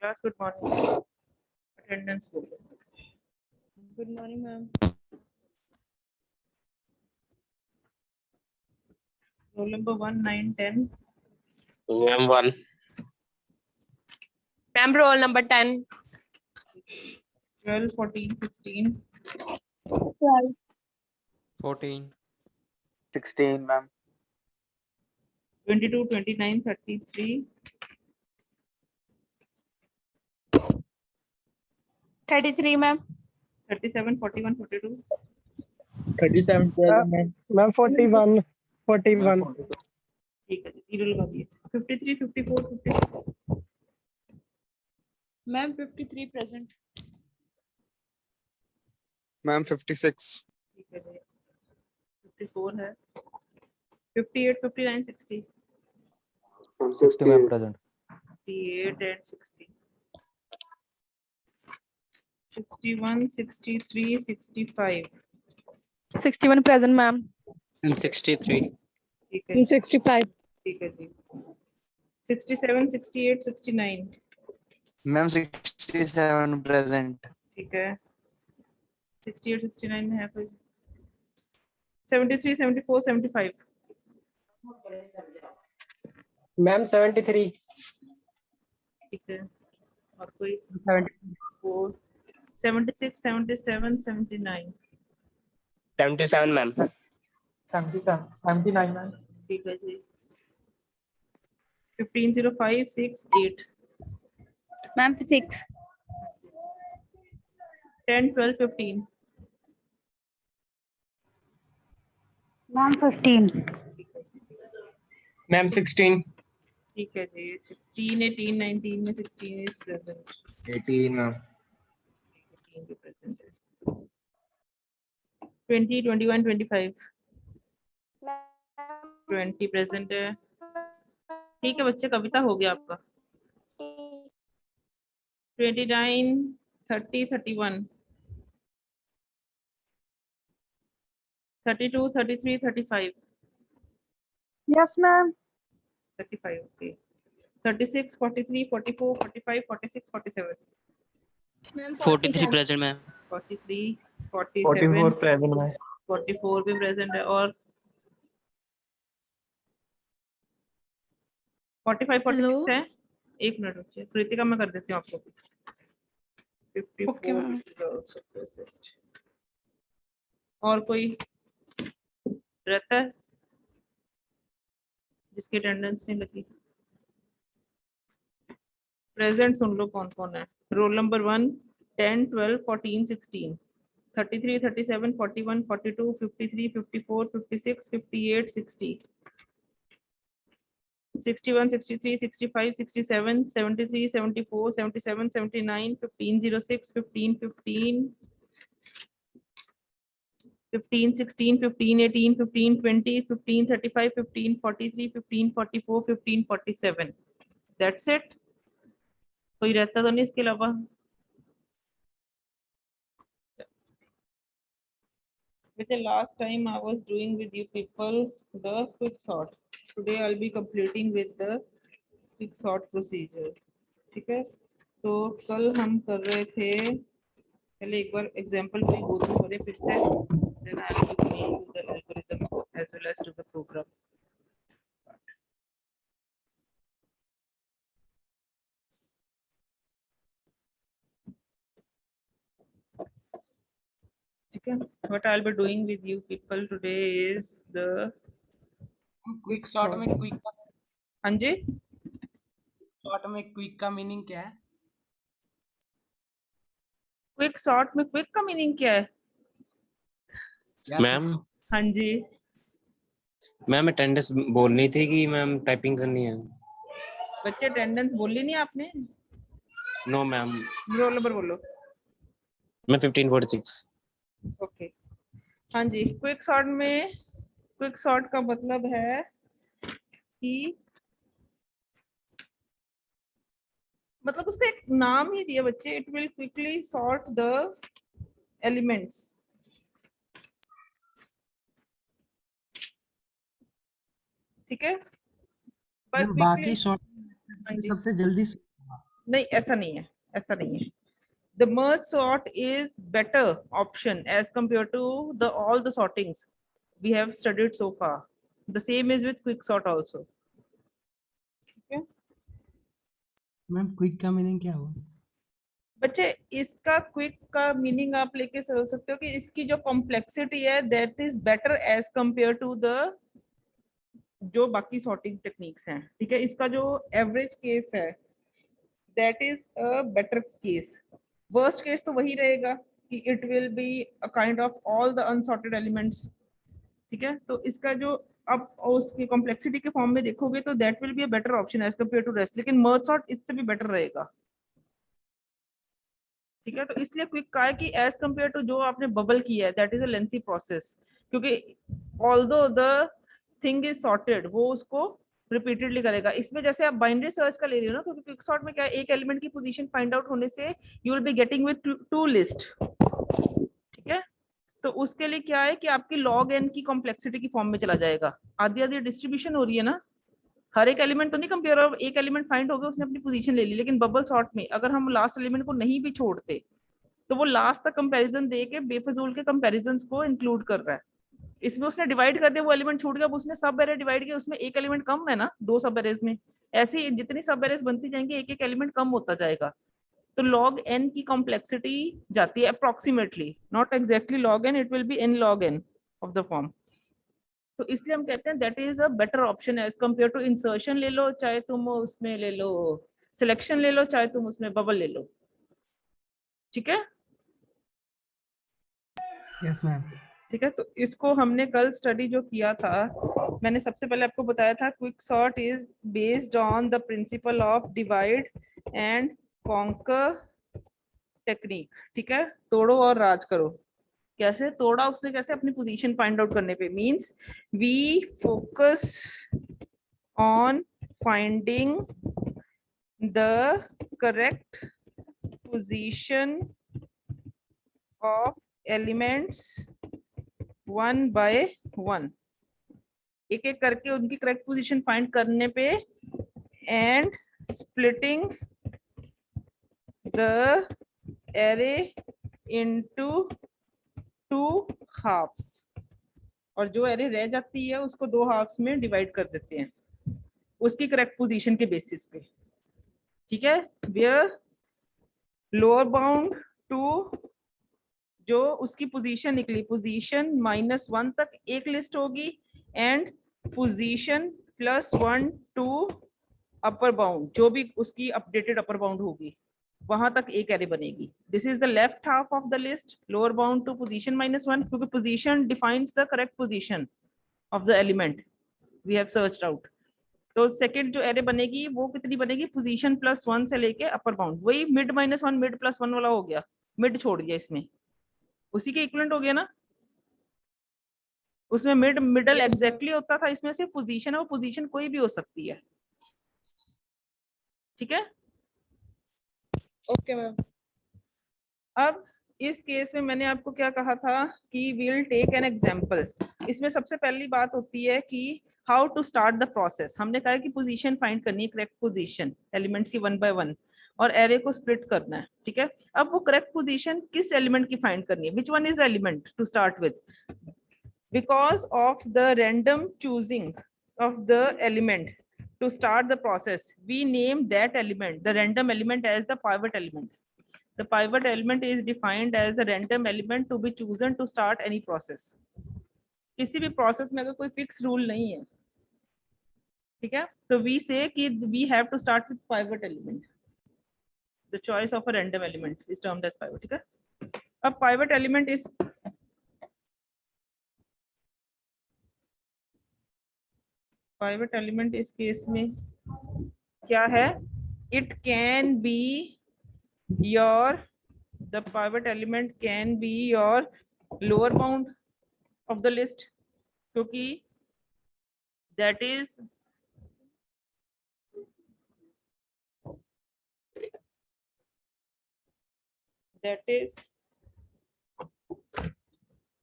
Class, good morning. Attendance बोलो. Good morning, ma'am. Roll number 1, 9, 10. Ma'am 1. Ma'am, roll number 10. 12, 14, 16. 12. 14. 16, ma'am. 22, 29, 33. 33, ma'am. 37, 41, 42. 37 present, ma'am. Ma'am 41 41 ठीक है जी, zero लगा दिए. 53, 54, 56. Ma'am, 53 present. Ma'am 56 ठीक है जी. 54 है. 58, 59, 60. 60 ma'am present. 58 and 60. 61, 63, 65. 61 present, ma'am. 63. ठीक है. 65. ठीक है जी. 67, 68, 69. Ma'am 67 present. ठीक है. 68, 69 में है कोई. 73, 74, 75. मैम 73 ठीक है. और कोई. 74, 76, 77, 79. 77 ma'am. 79 मैम. ठीक है जी. 15, 05, 6, 8. Ma'am, 6. 10, 12, 15. Ma'am, 15. मैम 16 ठीक है जी. 16, 18, 19 में 16 is present. 18, ma'am. 18 भी present है. 20, 21, 25. 20 present है. ठीक है बच्चे, कविता हो गया आपका. 29, 30, 31. 32, 33, 35. Yes, ma'am. 35, okay. 36, 43, 44, 45, 46, 47. Ma'am, 43 present ma'am. 43, 44 47, present में. 44 भी प्रेजेंट है. और 45, 46 है. एक मिनट रुकिए, कृतिका मैं कर देती हूँ आपको. 54 ma'am. is also present. और कोई रहता है जिसकी अटेंडेंस नहीं लगी? प्रेजेंट सुन लो कौन कौन है. Roll number 1, 10, 12, 14, 16. 33, 37, 41, 42, 53, 54, 56, 58, 60. 61, 63, 65, 67, 73, 74, 77, 79, 15, 06, 15, 15, 15, 16, 15, 18, 15, 20, 15, 35, 15, 43, 15, 44, 15, 47. That's it. कोई रहता तो नहीं इसके अलावा? With the last time I was doing with you people the quick sort. Today I'll be completing with the quick sort procedure. ठीक है. तो कल हम कर रहे थे, पहले एक बार एग्जांपल में गो थ्रू करें फिर से. Then I will be going to the algorithm as well as to the program. ठीक है. What I'll be doing with you people today is the quick shot में क्विक हाँ जी. शॉट में quick का meaning क्या है? क्विक सॉर्ट में quick का मीनिंग क्या है? मैम हाँ जी. मैम अटेंडेंस बोलनी थी कि मैम टाइपिंग करनी है? बच्चे अटेंडेंस बोली नहीं आपने? No ma'am. रोल नंबर बोलो. मैं 1546. ओके. हाँ जी. क्विक सॉर्ट में क्विक सॉर्ट का मतलब है कि मतलब उसका एक नाम ही दिया बच्चे. It will quickly sort the elements. ठीक है. मैम बाकी शॉट सबसे जल्दी नहीं, ऐसा नहीं है, ऐसा नहीं है. The merge sort is better option as compared to the all the sortings we have studied so far. The same is with quick sort also. Okay. Ma'am quick का मीनिंग क्या हुआ? बच्चे इसका क्विक का मीनिंग आप लेके समझ सकते हो कि इसकी जो कॉम्प्लेक्सिटी है that is better as compare to the जो बाकी सॉर्टिंग टेक्निक्स हैं. ठीक है, इसका जो एवरेज केस है that is a better case. Worst case तो वही रहेगा कि it will be a kind of all the unsorted elements. ठीक है, तो इसका जो अब उसकी कॉम्प्लेक्सिटी के फॉर्म में देखोगे तो that will be a better option as compare to rest. लेकिन मर्ज सॉर्ट इससे भी बेटर रहेगा. ठीक है, तो इसलिए क्विक का है कि एज कंपेयर टू जो आपने बबल किया है that is a lengthy process, क्योंकि although the thing is sorted वो उसको रिपीटेडली करेगा. इसमें जैसे आप बाइनरी सर्च का ले रहे हो ना, क्योंकि क्विक सॉर्ट में क्या है, एक एलिमेंट की पोजीशन फाइंड आउट होने से you will be getting with two list. ठीक है, तो उसके लिए क्या है कि आपकी लॉग एन की कॉम्प्लेक्सिटी की फॉर्म में चला जाएगा. आधी आधी डिस्ट्रीब्यूशन हो रही है ना, हर एक एलिमेंट तो नहीं कंपेयर हो. एक एलिमेंट फाइंड हो गया, उसने अपनी पोजीशन ले ली. लेकिन बबल सॉर्ट में अगर हम लास्ट एलिमेंट को नहीं भी छोड़ते तो वो लास्ट तक कंपैरिजन दे के बेफजूल के कंपैरिजंस को इंक्लूड कर रहा है. इसमें उसने डिवाइड कर दिया, वो एलिमेंट छूट गया, अब उसने सब एरे डिवाइड किया, उसमें एक एलिमेंट कम है ना 2 सब एरेज में. ऐसे ही जितनी सब एरेज बनती जाएंगी एक एक एलिमेंट कम होता जाएगा. तो log n की कॉम्प्लेक्सिटी जाती है approximately, not exactly log n, it will be in log n of the form. तो इसलिए हम कहते हैं that is a better option as compare to insertion ले लो, चाहे तुम उसमें ले लो सिलेक्शन ले लो, चाहे तुम उसमें बबल ले लो. ठीक है, यस मैम. ठीक है, तो इसको हमने कल स्टडी जो किया था, मैंने सबसे पहले आपको बताया था quick sort is based on the principle of divide and conquer technique. ठीक है, तोड़ो और राज करो. कैसे तोड़ा उसने, कैसे अपनी पोजीशन फाइंड आउट करने पे, means we focus on finding the correct position of elements one by one. एक एक करके उनकी करेक्ट पोजीशन फाइंड करने पे and splitting the array into 2 halves. और जो एरे रह जाती है उसको 2 हाफ्स में डिवाइड कर देते हैं उसकी करेक्ट पोजीशन के बेसिस पे. ठीक है, वेयर लोअर बाउंड टू जो उसकी पोजीशन निकली, पोजीशन -1 तक एक लिस्ट होगी and position +1 to upper bound जो भी उसकी अपडेटेड अपर बाउंड होगी वहां तक एक एरे बनेगी. This is the left half of the list, lower bound to position -1, क्योंकि position defines the correct position of the element we have searched out. तो सेकंड जो एरे बनेगी वो कितनी बनेगी, पोजीशन +1 से लेके अपर बाउंड. वही मिड -1 मिड +1 वाला हो गया, मिड छोड़ दिया इसमें, उसी के इक्विवेलेंट हो गया ना. उसमें मिड मिडल एग्जैक्टली होता था, इसमें से पोजीशन है, वो पोजीशन कोई भी हो सकती है. ठीक है, ओके मैम. अब इस केस में मैंने आपको क्या कहा था कि विल टेक एन एग्जांपल. इसमें सबसे पहली बात होती है कि how to start the process. हमने कहा कि पोजीशन फाइंड करनी है, करेक्ट पोजीशन एलिमेंट्स की 1 बाय 1, और एरे को स्प्लिट करना है. ठीक है, अब वो करेक्ट पोजीशन किस एलिमेंट की फाइंड करनी है, which one is element to start with. Because of the random choosing of the element to start the process, we name that element, the random element, as the pivot element. The pivot element is defined as the random element to be chosen to start any process. किसी भी process में अगर कोई fixed rule नहीं है, ठीक है, तो we say कि we have to start with pivot element. The choice of a random element is termed as pivot. ठीक है, अब pivot element is pivot element इस केस में क्या है, it can be your, the pivot element can be your lower bound of the list, क्योंकि that is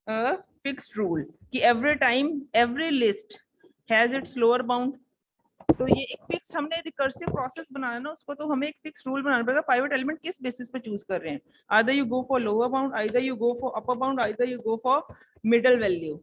a fixed rule कि every time every list has its lower bound. तो ये एक fix हमने रिकर्सिव प्रोसेस बनाना है ना उसको, तो हमें एक फिक्स रूल बनाना पड़ेगा पाइवट एलिमेंट किस बेसिस पे चूज कर रहे हैं. Either you go for lower bound, either you go for upper bound, either you go for middle value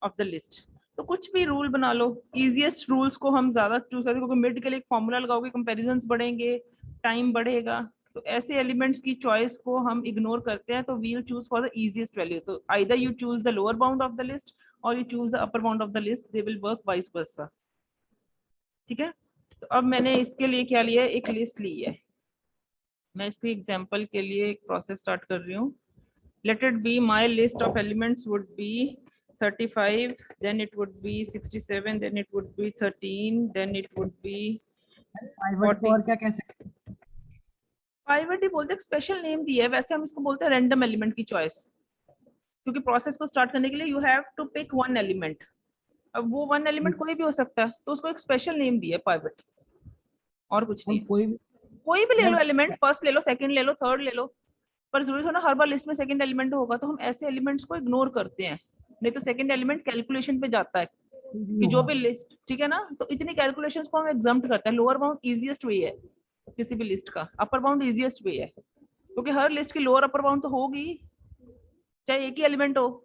of the list. तो कुछ भी रूल बना लो, इजीएस्ट रूल्स को हम ज्यादा चूज करते हैं क्योंकि मिड के लिए एक फॉर्मूला लगाओगे, कंपैरिजंस बढ़ेंगे, टाइम बढ़ेगा. तो ऐसे एलिमेंट्स की चॉइस को हम इग्नोर करते हैं. तो we will choose for the easiest value. तो either you choose the lower bound of the list और you choose the upper bound of the list, they will work vice versa. ठीक है. तो अब मैंने इसके लिए क्या लिया है, एक लिस्ट ली है. मैं इसके एग्जांपल के लिए एक प्रोसेस स्टार्ट कर रही हूँ. Let it be my list of elements would be 35, then it would be 67, then it would be 13, then it would be pivot को और क्या कह सकते pivot ही बोलते हैं, स्पेशल नेम दिया है. वैसे हम इसको बोलते हैं रैंडम एलिमेंट की चॉइस, क्योंकि प्रोसेस को स्टार्ट करने के लिए you have to pick one element. अब वो वन एलिमेंट कोई भी हो सकता है, तो उसको एक स्पेशल नेम दिया है पाइवट, और कुछ नहीं. कोई भी ले लो एलिमेंट, फर्स्ट ले लो, सेकंड ले लो, थर्ड ले लो, पर जरूरी हो ना हर बार लिस्ट में सेकंड एलिमेंट होगा. तो हम ऐसे एलिमेंट्स को इग्नोर करते हैं, नहीं तो सेकंड एलिमेंट कैलकुलेशन पे जाता है कि जो भी लिस्ट, ठीक है ना. तो इतनी कैलकुलेशंस को हम एग्जम्प्ट करते हैं. लोअर बाउंड इजीएस्ट वे है किसी भी लिस्ट का, अपर बाउंड इजीएस्ट वे है, क्योंकि हर लिस्ट की लोअर अपर बाउंड तो होगी, चाहे एक ही एलिमेंट हो.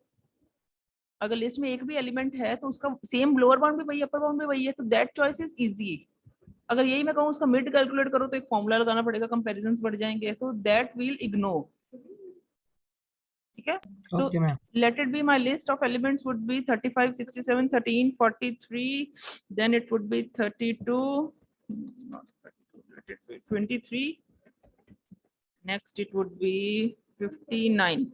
अगर लिस्ट में एक भी एलिमेंट है तो उसका सेम लोअर बाउंड भी वही, अपर बाउंड भी वही है. तो दैट चॉइस इज इजी. अगर यही मैं कहूँ उसका मिड कैलकुलेट करो तो एक फॉर्मूला लगाना पड़ेगा, कंपैरिजंस बढ़ जाएंगे. तो दैट विल इग्नोर. ठीक है. तो okay ma'am. let it be my list of elements would be 35, 67, 13, 43, then it would be 32, not 32, let it be 23, next it would be 59.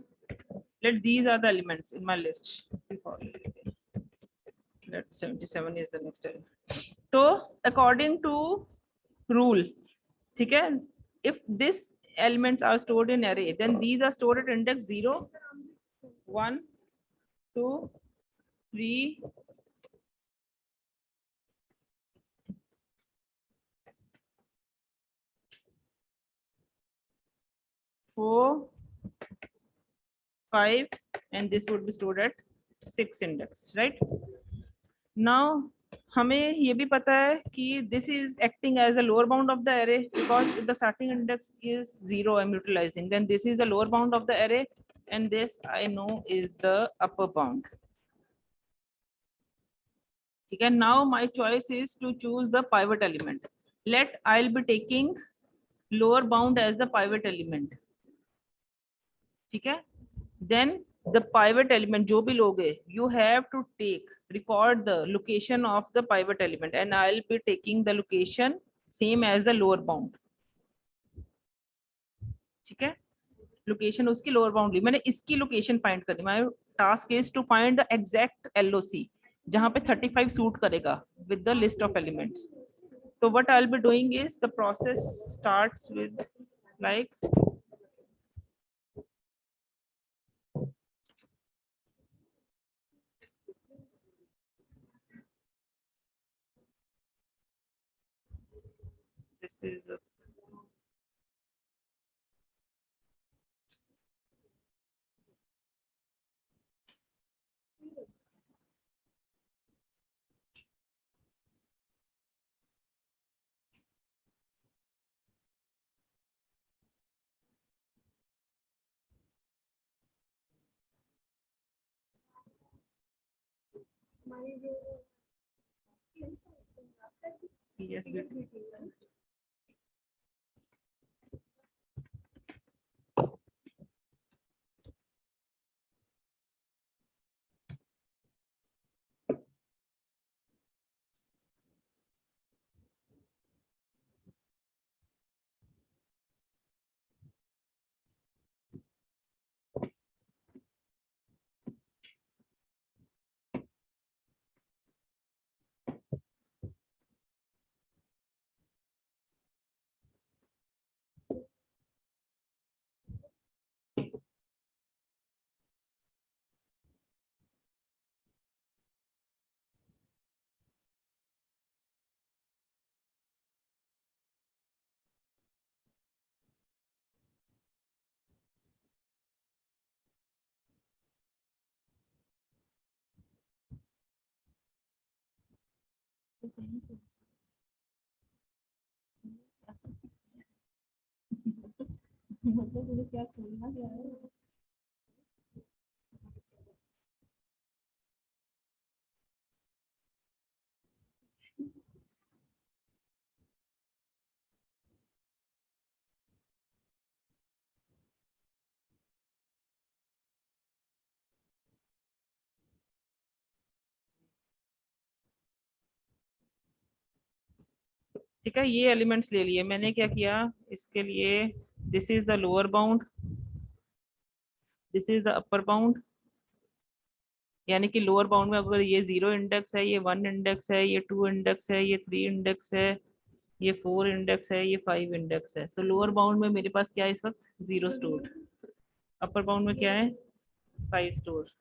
These are the elements in my list. Let 77 is the next element. So according to rule, ठीक है, if this elements are stored in array, then these are stored at index 0, 1, 2, 3, 4, 5, and this would be stored at 6 index, right? Now हमें ये भी पता है कि this is acting as a lower bound of the array, because if the starting index is 0 I'm utilizing, then this is the lower bound of the array and this I know is the upper bound. ठीक है. Now my choice is to choose the pivot element. Let I'll be taking lower bound as the pivot element. ठीक है. Then the pivot element जो भी लोगे, you have to record the location of the pivot element, and I'll be taking the location same as the lower bound. ठीक है. Location उसकी lower bound ली, मैंने इसकी लोकेशन फाइंड करनी. My task is to find the exact LOC जहां पे 35 suit करेगा with the list of elements. तो what I will be doing is the process starts with like this is a yes, मतलब तुझे क्या खोलना क्या है? ठीक है, ये एलिमेंट्स ले लिए मैंने। क्या किया इसके लिए, this is the lower bound, this is the upper bound. यानी कि लोअर बाउंड में अगर ये 0 इंडेक्स है, ये 1 इंडेक्स है, ये 2 इंडेक्स है, ये 3 इंडेक्स है, ये 4 इंडेक्स है, ये 5 इंडेक्स है, तो लोअर बाउंड में मेरे पास क्या है इस वक्त 0 स्टोर। अपर बाउंड में क्या है 5 स्टोर।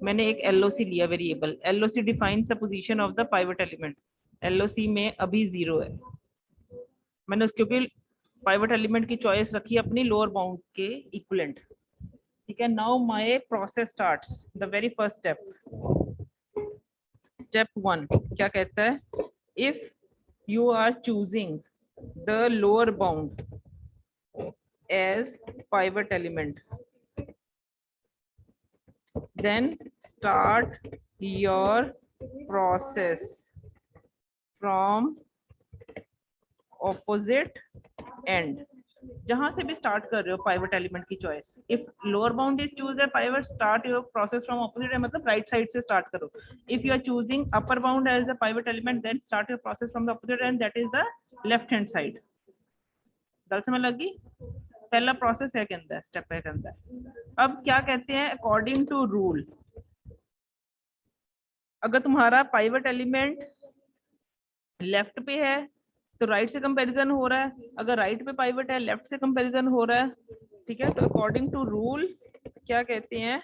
मैंने एक LOC लिया variable. LOC defines the position of the pivot element. LOC में अभी 0 है। मैंने उसके क्योंकि पाइवट एलिमेंट की चॉइस रखी अपनी लोअर बाउंड के इक्विवेलेंट। ठीक है, now my process starts. The very first step 1 क्या कहता है, if you are choosing the lower bound as pivot element, then start your process from opposite end। जहां से भी स्टार्ट कर रहे हो पाइवट एलिमेंट की choice, if lower bound is choose pivot, start your process from opposite end, मतलब right side से start करो। If you are choosing upper bound as a pivot element, then start your process from the opposite end, that is the left hand side. गल समझ लगी? पहला process है के अंदर, स्टेप है के अंदर। अब क्या कहते हैं, अकॉर्डिंग टू रूल, अगर तुम्हारा पाइवट एलिमेंट लेफ्ट पे है तो राइट से कंपैरिजन हो रहा है, अगर राइट पे पाइवट है लेफ्ट से कंपैरिजन हो रहा है। ठीक है, तो अकॉर्डिंग टू रूल क्या कहते हैं,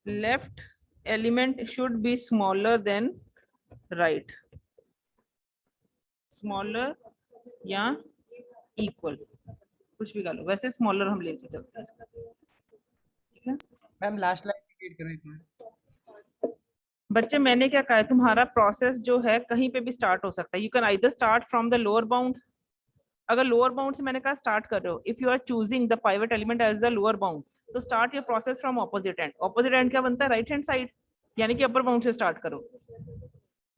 left element should be smaller than right, smaller या इक्वल, कुछ भी कर लो, वैसे स्मॉलर हम लेते चलते हैं इसका। ठीक है मैम लास्ट लाइन रिपीट करो एक बार। बच्चे, मैंने क्या कहा है, तुम्हारा प्रोसेस जो है कहीं पे भी स्टार्ट हो सकता है। You can either start from the lower bound, अगर लोअर बाउंड से मैंने कहा स्टार्ट कर रहे हो, if you are choosing the pivot element as the lower bound, तो start your process from opposite end. Opposite end क्या बनता है, राइट हैंड साइड, यानी कि अपर बाउंड से स्टार्ट करो।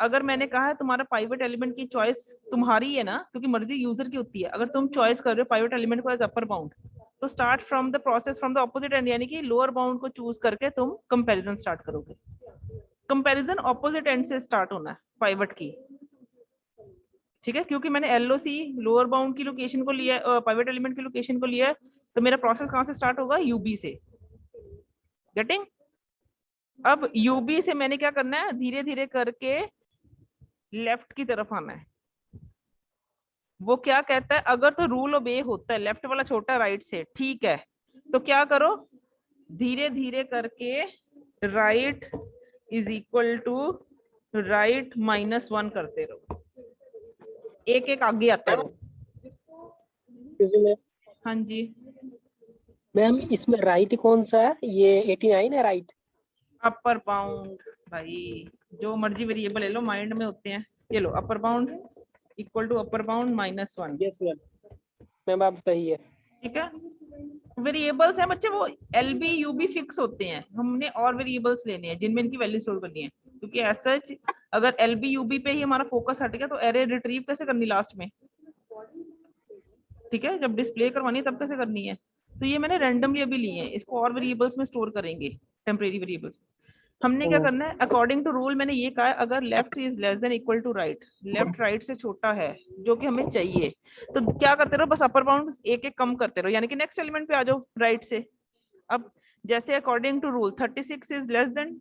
अगर मैंने कहा है तुम्हारा पाइवट एलिमेंट की चॉइस तुम्हारी है ना, क्योंकि मर्जी यूजर की होती है, अगर तुम चॉइस कर रहे हो पाइवट एलिमेंट को एज अपर बाउंड, तो start from the process from the opposite and, यानी कि लोअर बाउंड को चूज करके तुम कंपैरिजन स्टार्ट करोगे। कंपैरिजन ऑपोजिट एंड से स्टार्ट होना है पाइवट की। ठीक है, क्योंकि मैंने LOC लोअर बाउंड की लोकेशन को लिया, पाइवट एलिमेंट की लोकेशन को लिया है, तो मेरा प्रोसेस कहां से स्टार्ट होगा, UB से। गेटिंग? अब UB से मैंने क्या करना है, धीरे धीरे करके लेफ्ट की तरफ आना है। वो क्या कहता है, अगर तो रूल ओबे होता है, लेफ्ट वाला छोटा राइट से, ठीक है, तो क्या करो, धीरे धीरे करके right is equal to right -1 करते रहो, एक एक आगे आता रहो। हाँ जी मैम, इसमें राइट कौन सा है, ये 89 है राइट? अपर बाउंड, भाई जो मर्जी वेरिएबल ले लो, माइंड में होते हैं। ये लो, upper bound equal to upper bound -1। Yes ma'am, ma'am आप सही है। ठीक है, वेरिएबल्स हैं बच्चे, वो LB UB फिक्स होते हैं, हमने और वेरिएबल्स लेने हैं जिनमें इनकी वैल्यू स्टोर करनी है। क्योंकि ऐसा अगर LB UB पे ही हमारा फोकस हट गया तो एरे रिट्रीव कैसे करनी लास्ट में। ठीक है, जब डिस्प्ले करवानी है तब कैसे करनी है। तो ये मैंने रैंडमली अभी लिए हैं, इसको और वेरिएबल्स में स्टोर करेंगे, टेम्परेरी वेरिएबल्स। हमने क्या करना है, अकॉर्डिंग टू रूल मैंने ये कहा है, अगर left is less than equal to right, left right से छोटा है जो कि हमें चाहिए, तो क्या करते रहो, बस अपर बाउंड एक एक कम करते रहो, यानी कि नेक्स्ट एलिमेंट पे आ जाओ राइट से। अब जैसे according to rule 36 is less than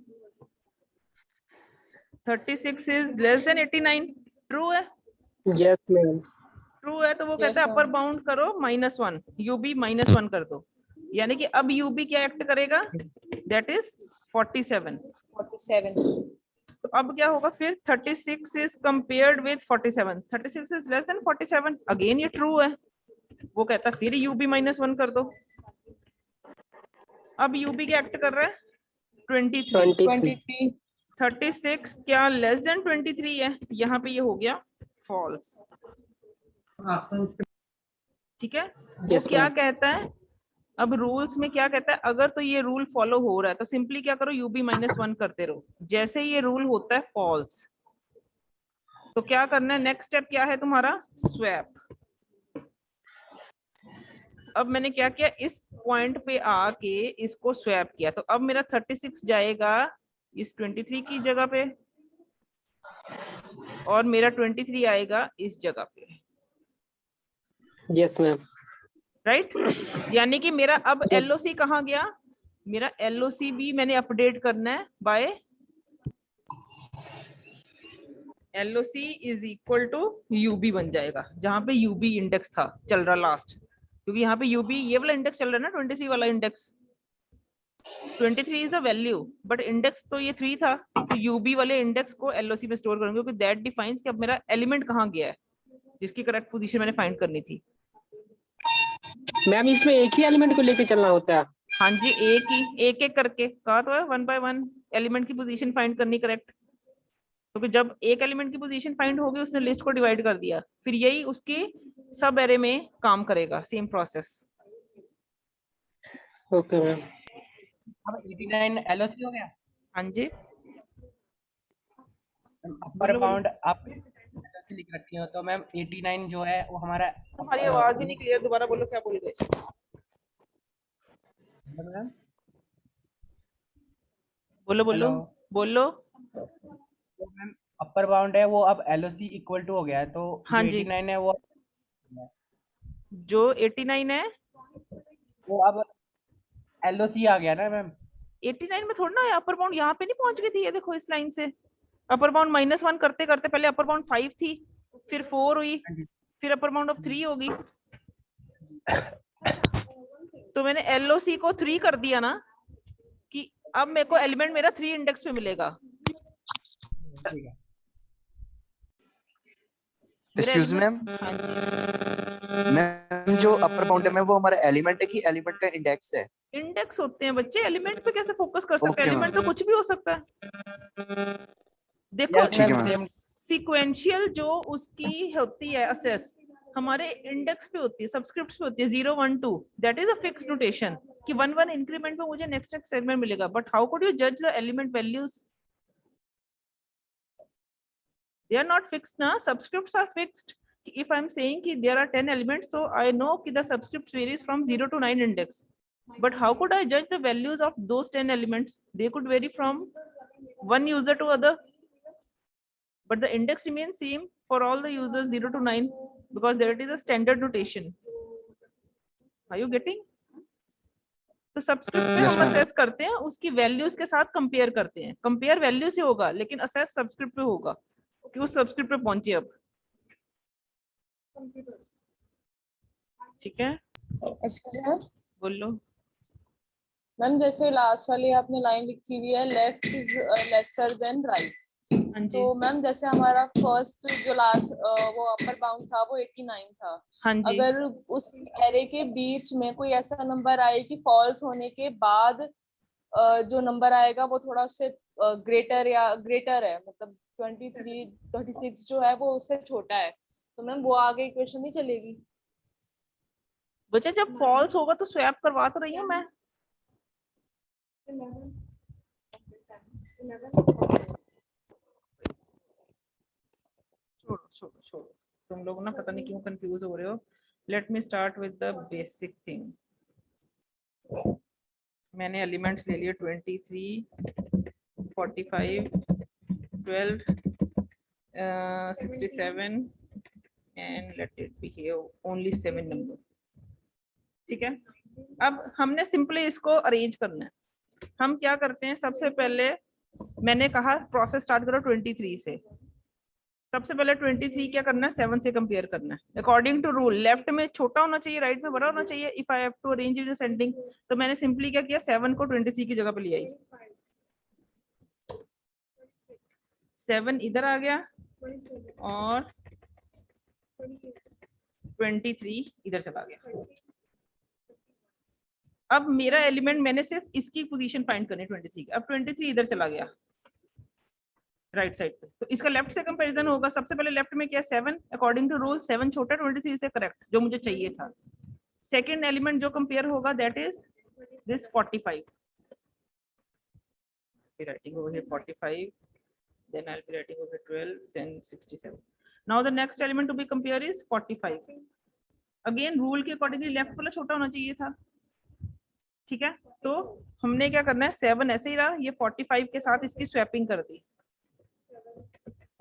89, true है? Yes ma'am. ट्रू है, तो वो कहता है अपर बाउंड करो -1, UB -1 कर दो, यानी कि अब UB क्या एक्ट करेगा, दैट इज 47। तो अब क्या होगा फिर, 36 is compared with 47, 36 is less then 47, again ये ट्रू है, वो कहता फिर UB -1 कर दो। अब UB क्या एक्ट कर रहा है, 23। 36 क्या लेस देन 23 है, यहाँ पे ये हो गया फॉल्स। ठीक है, वो क्या कहता है, अब रूल्स में क्या कहता है, अगर तो ये रूल फॉलो हो रहा है तो सिंपली क्या करो, यूबी -1 करते रहो। जैसे ये रूल होता है फॉल्स, तो क्या करना है, नेक्स्ट स्टेप क्या है तुम्हारा, स्वैप। अब मैंने क्या किया, इस पॉइंट पे आके इसको स्वैप किया, तो अब मेरा 36 जाएगा इस 23 की जगह पे और मेरा 23 आएगा इस जगह पे। Yes ma'am. राइट, यानी कि मेरा अब Yes. एलओसी कहाँ गया, मेरा एलओसी भी मैंने अपडेट करना है by LOC is equal to UB बन जाएगा, जहां पे यूबी इंडेक्स था चल रहा लास्ट, क्योंकि यहाँ पे यूबी ये वाला इंडेक्स चल रहा है ना, 23 वाला index. 23 is a value but index तो ये 3 था, तो यूबी वाले इंडेक्स को एलओसी में स्टोर करूंगा, क्योंकि दैट डिफाइंस कि अब मेरा एलिमेंट कहाँ गया है, जिसकी करेक्ट पोजीशन मैंने फाइंड करनी थी। मैम इसमें एक ही एलिमेंट को लेके चलना होता है? हाँ जी, एक एक करके कहा तो है, 1 by 1 एलिमेंट की पोजीशन फाइंड करनी करेक्ट। तो फिर जब एक एलिमेंट की पोजीशन फाइंड होगी, उसने लिस्ट को डिवाइड कर दिया, फिर यही उसकी सब एरे में काम करेगा, सेम प्रोसेस। Okay ma'am. अब 89 एलओसी हो गया। हाँ जी, अपर बाउंड आप एलओसी लिख रखी हो, तो मैम 89 जो है वो हमारा तुम्हारी आवाज ही नहीं क्लियर, दोबारा बोलो, क्या बोल गए? मैम बोलो बोलो Hello. बोलो। तो मैम अपर बाउंड है वो अब एलओसी इक्वल टू हो गया है, तो हाँ जो जी। 89 है वो जो 89 है, वो अब एलओसी आ गया ना मैम। 89 में थोड़ा ना अपर बाउंड यहाँ पे नहीं पहुंच गई थी, ये देखो इस लाइन से अपर बाउंड -1 करते करते पहले अपर बाउंड 5 थी, फिर 4 हुई, फिर अपर बाउंड ऑफ 3 होगी, तो मैंने एलओसी को 3 कर दिया ना, कि अब मेरे को एलिमेंट मेरा 3 इंडेक्स पे मिलेगा। ठीक है। एक्सक्यूज मैम, हाँ जी, मैम जो अपर बाउंड है वो हमारा एलिमेंट है कि एलिमेंट का इंडेक्स है? इंडेक्स होते हैं बच्चे, एलिमेंट पे कैसे फोकस कर सकते हैं, Okay, एलिमेंट तो कुछ भी हो सकता है। देखो Yes, ठीक है मैम, मैम। same. सीक्वेंशियल जो उसकी होती है असेस, हमारे इंडेक्स पे होती है, सब्सक्रिप्ट्स पे होती है 0 1 2, that is a fixed notation कि 1 1 इंक्रीमेंट में मुझे नेक्स्ट सेगमेंट मिलेगा, बट हाउ कुड यू जज the element values, they are not fixed na, subscripts are fixed. If I'm saying ki there are 10 elements, so I know ki the subscripts varies from 0 to 9 index, but how could I judge the values of those 10 elements? They could vary from one user to other, but the index remains same for all the users 0 to 9 because there it is a standard notation. Are you getting? तो subscript पे Yes, हम ma'am. Assess करते हैं, उसकी values के साथ compare करते हैं, कंपेयर वैल्यू से होगा लेकिन असेस सब्सक्रिप्ट पे होगा कि उस सब्सक्रिप्ट पे पहुंचे अब। ठीक है, बोलो मैम जैसे लास्ट वाली आपने लाइन लिखी हुई है, left is lesser than right, हाँ जी, तो मैम जैसे हमारा फर्स्ट जो लास्ट वो अपर बाउंड था वो 89 था, हाँ जी, अगर उस एरे के बीच में कोई ऐसा नंबर आए कि फॉल्स होने के बाद जो नंबर आएगा वो थोड़ा उससे ग्रेटर या ग्रेटर है, मतलब 23 36 जो है वो उससे छोटा है, तो मैम वो आगे इक्वेशन नहीं चलेगी? बच्चे जब फॉल्स होगा तो स्वैप करवा तो रही हूँ मैं। छोड़ो छोड़ो छोड़ो, तुम लोग ना पता नहीं क्यों कंफ्यूज हो रहे हो। Let me start with the basic thing. मैंने एलिमेंट्स ले लिए 23 45 12 67 and let it be here only 7 number। ठीक है, अब हमने सिंपली इसको अरेंज करना है। हम क्या करते हैं, सबसे पहले मैंने कहा प्रोसेस स्टार्ट करो 23 से, सबसे पहले 23 क्या करना है, 7 से कंपेयर करना है अकॉर्डिंग टू रूल। लेफ्ट में छोटा होना चाहिए, राइट में बड़ा होना चाहिए। If I have to arrange it ascending, तो मैंने सिंपली क्या किया, 7 को 23 की जगह पे ले आई, 7 इधर आ गया और 23 इधर चला गया। अब मेरा एलिमेंट मैंने सिर्फ इसकी पोजीशन फाइंड करनी 23 की, अब 23 इधर चला गया राइट साइड पे, तो इसका लेफ्ट से कंपैरिजन होगा। सबसे पहले लेफ्ट में क्या, 7 अकॉर्डिंग टू रूल 7 छोटा 23 से, करेक्ट जो मुझे चाहिए था। सेकेंड एलिमेंट जो कंपेयर होगा that is this 45. Be writing over here 45, then I'll be writing over 12, then 67. Now the next element to be compared is 45. Again rule के accordingly left वाला छोटा होना चाहिए था, ठीक है। तो हमने क्या करना है, 7 ऐसे ही रहा, ये 45 के साथ इसकी स्वैपिंग कर दी,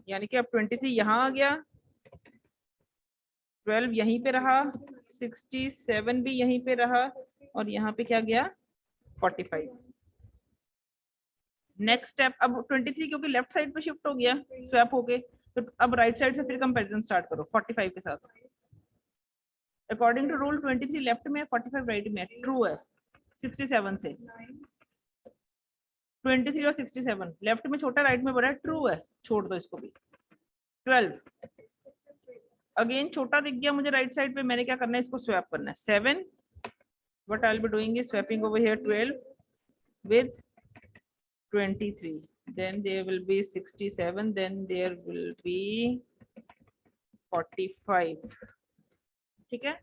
यानी कि अब 23 यहाँ आ गया, 12 यहीं पे रहा, 67 भी यहीं पे रहा, और यहाँ पे क्या गया 45। नेक्स्ट स्टेप, अब 23 क्योंकि लेफ्ट साइड पे शिफ्ट हो गया स्वैप होके, तो अब राइट साइड से फिर कंपैरिजन स्टार्ट करो 45 के साथ। अकॉर्डिंग टू रूल 23 लेफ्ट में 45 राइट में, ट्रू है 67 से। 23 और 67 लेफ्ट में छोटा राइट में बड़ा है, ट्रू है, छोड़ दो इसको भी। 12 अगेन छोटा दिख गया मुझे राइट साइड पे, मैंने क्या करना है, इसको स्वैप करना है। 7 what I'll be doing is swapping over here 12 with 23, then there will be 67, then there will be 45, ठीक है।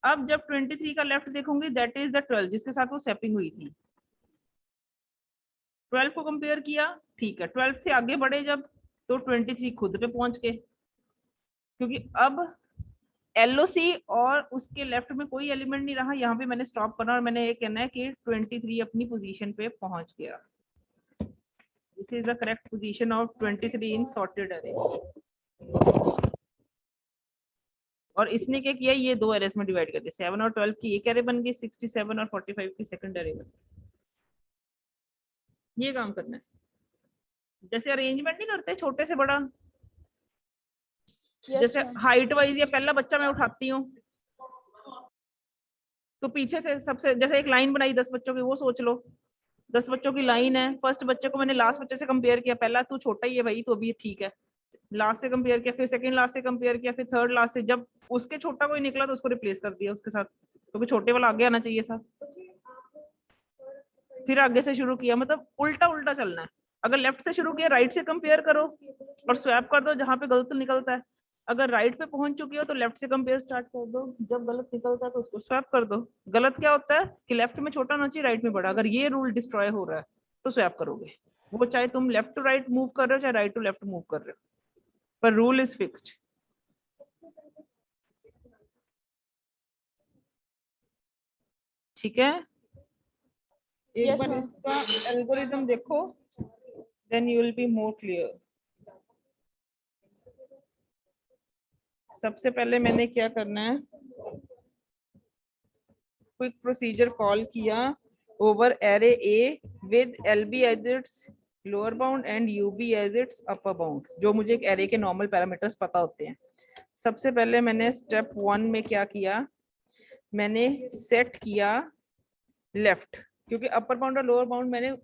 अब जब 23 का लेफ्ट देखूंगी दैट इज द 12 जिसके साथ वो स्वैपिंग हुई थी। 12 को कंपेयर किया, ठीक है, 12 से आगे बढ़े जब, तो 23 खुद पे पहुंच गए, क्योंकि अब LOC और उसके लेफ्ट में कोई एलिमेंट नहीं रहा। यहाँ पे मैंने स्टॉप करना और मैंने ये कहना है कि 23 अपनी पोजीशन पे पहुंच गया। This is the correct position of 23 in sorted अरे। और इसने क्या किया, ये दो एरेस में डिवाइड कर दिया, 7 और 12 की एक एरे बन गई, 67 और 45 की सेकंड एरे बन गई। ये काम करना है, जैसे अरेंजमेंट नहीं करते छोटे से बड़ा, जैसे हाइट वाइज या पहला बच्चा मैं उठाती हूँ तो पीछे से सबसे, जैसे एक लाइन बनाई 10 बच्चों की, वो सोच लो 10 बच्चों की लाइन है, फर्स्ट बच्चे को मैंने लास्ट बच्चे से कंपेयर किया, पहला तू छोटा ही है भाई तो अभी ठीक है, लास्ट से कंपेयर किया, फिर सेकंड लास्ट से कंपेयर किया, फिर थर्ड लास्ट से, जब उसके छोटा कोई निकला तो उसको रिप्लेस कर दिया उसके साथ, क्योंकि छोटे वाला आगे आना चाहिए था। फिर आगे से शुरू किया, मतलब उल्टा उल्टा चलना है। अगर लेफ्ट से शुरू किया राइट से कंपेयर करो और स्वैप कर दो जहां पे गलत निकलता है। अगर राइट पे पहुंच चुकी हो तो लेफ्ट से कंपेयर स्टार्ट कर दो, जब गलत निकलता है तो उसको स्वैप कर दो। गलत क्या होता है कि लेफ्ट में छोटा होना चाहिए राइट में बड़ा, अगर ये रूल डिस्ट्रॉय हो रहा है तो स्वैप करोगे, वो चाहे तुम लेफ्ट टू राइट मूव कर रहे हो चाहे राइट टू लेफ्ट मूव कर रहे हो, पर रूल इज फिक्स्ड। ठीक है, एक बार इसका एल्गोरिथम देखो, then you will be more clear. सबसे पहले मैंने क्या करना है, क्विक प्रोसीजर कॉल किया over array a with LB as its lower bound and UB as its upper bound, जो मुझे एक एरे के नॉर्मल पैरामीटर्स पता होते हैं। सबसे पहले मैंने स्टेप 1 में क्या किया, मैंने सेट किया लेफ्ट, क्योंकि अपर बाउंड और लोअर बाउंड मैंने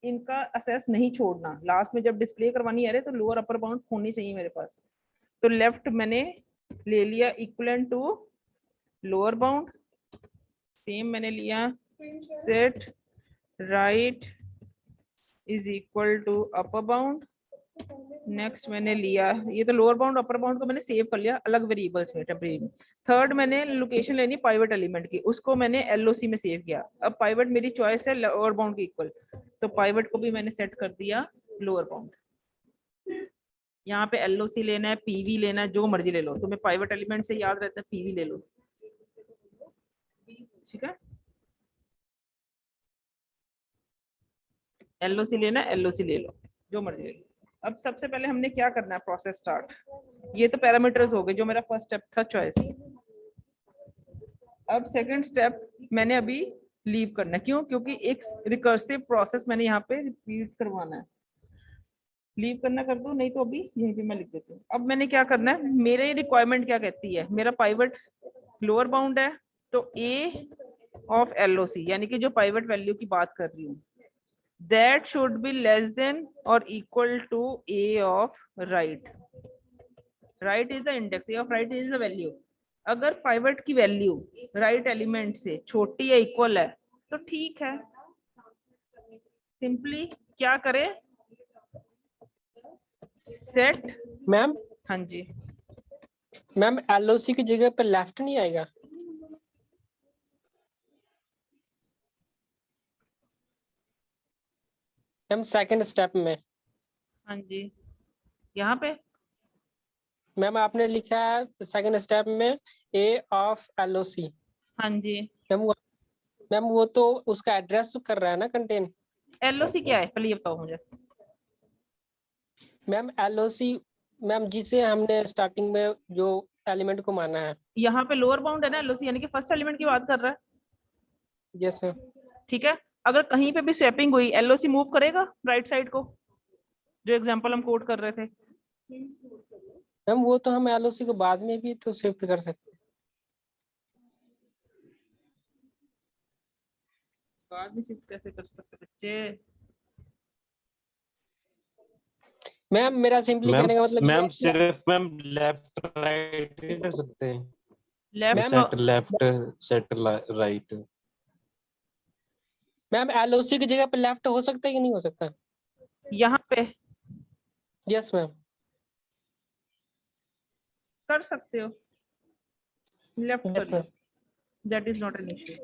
इनका असेस नहीं छोड़ना, लास्ट में जब डिस्प्ले करवानी है तो लोअर अपर बाउंड होनी चाहिए मेरे पास। तो लेफ्ट मैंने ले लिया equivalent to lower bound, same मैंने लिया set right is equal to upper bound. Next मैंने लिया, ये तो लोअर बाउंड अपर बाउंड को मैंने सेव कर लिया अलग वेरिएबल्स में टेम्परेरी में। थर्ड मैंने लोकेशन लेनी पाइवट एलिमेंट की, उसको मैंने LOC में सेव किया। अब पाइवट मेरी चॉइस है लोअर बाउंड की इक्वल, तो पाइवट को भी मैंने सेट कर दिया लोअर बाउंड। यहाँ पे LOC लेना है, PV लेना है, जो मर्जी ले लो, तुम्हें पाइवट एलिमेंट से याद रहता है PV ले लो, ठीक है। LOC लेना है, LOC ले लो, जो मर्जी ले लो। अब सबसे पहले हमने क्या करना है, प्रोसेस स्टार्ट। ये तो पैरामीटर्स हो गए, जो मेरा फर्स्ट स्टेप था चॉइस। अब सेकंड स्टेप मैंने अभी लीव करना है, क्यों, क्योंकि एक रिकर्सिव प्रोसेस मैंने यहाँ पे रिपीट करवाना है। लीव करना कर दो, नहीं तो अभी यहीं पे मैं लिख देती हूँ। अब मैंने क्या करना है, मेरे रिक्वायरमेंट क्या कहती है, मेरा पाइवट लोअर बाउंड है तो A ऑफ LOC, यानी कि जो पाइवट वैल्यू की बात कर रही हूँ, that should be less than or equal to A of right. Right is the index, A of right is the value. अगर पाइवट की वैल्यू राइट एलिमेंट से छोटी या इक्वल है तो ठीक है, सिंपली क्या करें, सेट। मैम हाँ जी मैम LOC की जगह पर लेफ्ट नहीं आएगा? मैम सेकंड स्टेप में हाँ जी, यहाँ पे मैम आपने लिखा है सेकंड स्टेप में ए ऑफ LOC। हाँ जी, मैम वो तो उसका एड्रेस कर रहा है ना कंटेन। LOC क्या है पहले ये बताओ मुझे। मैम LOC मैम जिसे हमने स्टार्टिंग में जो एलिमेंट को माना है। यहाँ पे लोअर बाउंड है ना LOC, यानी कि फर्स्ट एलिमेंट की बात कर रहा है। Yes ma'am. ठीक है, अगर कहीं पे भी स्वैपिंग हुई LOC मूव करेगा राइट साइड को, जो एग्जांपल हम कोड कर रहे थे। मैम वो तो हम LOC को बाद में भी तो शिफ्ट कर सकते हैं। बाद में शिफ्ट कैसे कर सकते बच्चे? मैम मेरा सिंपली मैम कहने का मतलब मैम सिर्फ मैम लेफ्ट राइट ही कर सकते हैं। Left set left set right. Ma'am LOC की जगह पे लेफ्ट हो सकता है कि नहीं हो सकता? यहाँ पे यस मैम। कर सकते हो, लेफ्ट यस कर ma'am. Low, that is not an issue,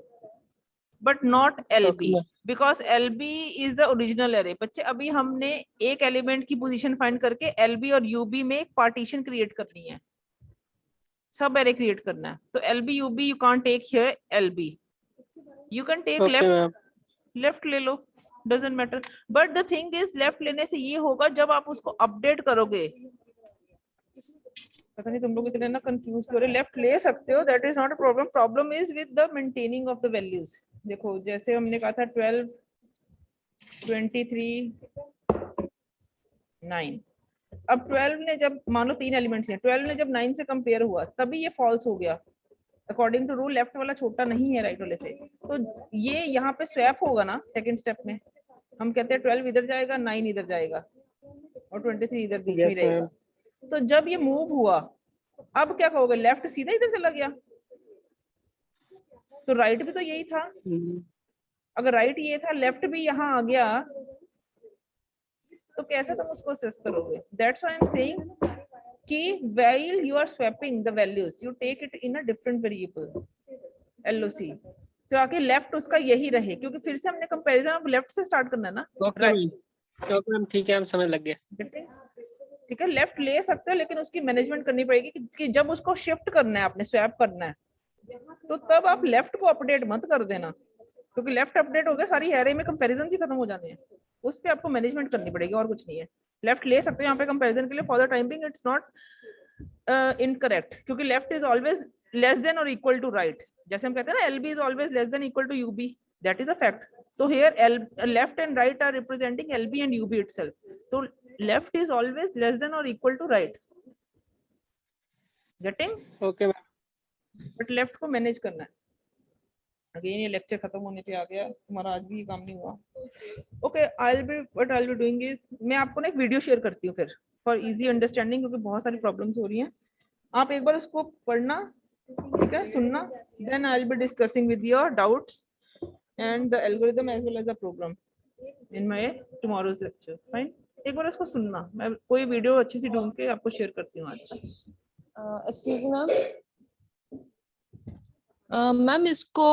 but not LB, because LB is the original array। बच्चे अभी हमने एक एलिमेंट की पोजीशन फाइंड करके LB और UB में एक पार्टीशन क्रिएट करनी है, सब एरे क्रिएट करना है। तो LB UB you can't take here LB, you can take left, left ले लो, doesn't matter. But the thing is left लेने से ये होगा जब आप उसको अपडेट करोगे, पता नहीं तुम लोग इतने ना कंफ्यूज हो रहे। लेफ्ट ले सकते हो, that is not a problem, problem is with the maintaining of the values. देखो जैसे हमने कहा था 12 23 9, अब 12 ने जब मानो 3 एलिमेंट्स हैं, 12 ने जब 9 से कंपेयर हुआ तभी ये फॉल्स हो गया। अकॉर्डिंग टू रूल लेफ्ट वाला छोटा नहीं है राइट वाले से, तो ये यहाँ पे स्वैप होगा ना सेकंड स्टेप में। हम कहते हैं 12 इधर जाएगा, 9 इधर जाएगा और 23 इधर बीच में रहेगा। तो जब ये मूव हुआ, अब क्या कहोगे, लेफ्ट सीधा इधर चला गया, तो राइट भी तो यही था। अगर राइट ये था, लेफ्ट भी यहाँ आ गया, तो कैसे तुम उसको असेस करोगे? That's why I am saying कि while you are swapping the values you take it in a different variable LOC, तो आके लेफ्ट उसका यही रहे, क्योंकि फिर से हमने कंपैरिजन अब लेफ्ट से स्टार्ट करना है ना। ओके मैम ठीक है, हम समझ लग गए। ठीक है, लेफ्ट ले सकते हो लेकिन उसकी मैनेजमेंट करनी पड़ेगी कि जब उसको शिफ्ट करना है, आपने स्वैप करना है, तो तब आप लेफ्ट को अपडेट मत कर देना, क्योंकि लेफ्ट अपडेट हो गया सारी एरे में कंपैरिजन ही खत्म हो जाने हैं। उस पे आपको मैनेजमेंट करनी पड़ेगी और कुछ नहीं है। लेफ्ट ले सकते हो यहाँ पे कंपैरिजन के लिए, for the time being it's not incorrect, क्योंकि left is always less than और इक्वल टू राइट। जैसे हम कहते हैं ना LB is always less than equal to UB, that is a fact. तो here left and right are representing LB and UB itself, तो left is always less than और equal to right, getting? Okay ma'am. But left को manage करना है। Again ये lecture खत्म होने पे आ गया, तुम्हारा आज भी काम नहीं हुआ। Okay, what I will be doing is, मैं आपको ना एक वीडियो शेयर करती हूँ फिर फॉर इजी अंडरस्टैंडिंग, क्योंकि बहुत सारी प्रॉब्लम्स हो रही हैं। आप एक बार उसको पढ़ना, ठीक है, सुनना, then I will be discussing with your doubts and the algorithm as well as the program in my tomorrow's lecture. Fine, एक बार उसको सुनना, मैं कोई वीडियो अच्छी सी ढूंढ के आपको शेयर करती हूँ आज। एक्सक्यूज मी मैम, मैम इसको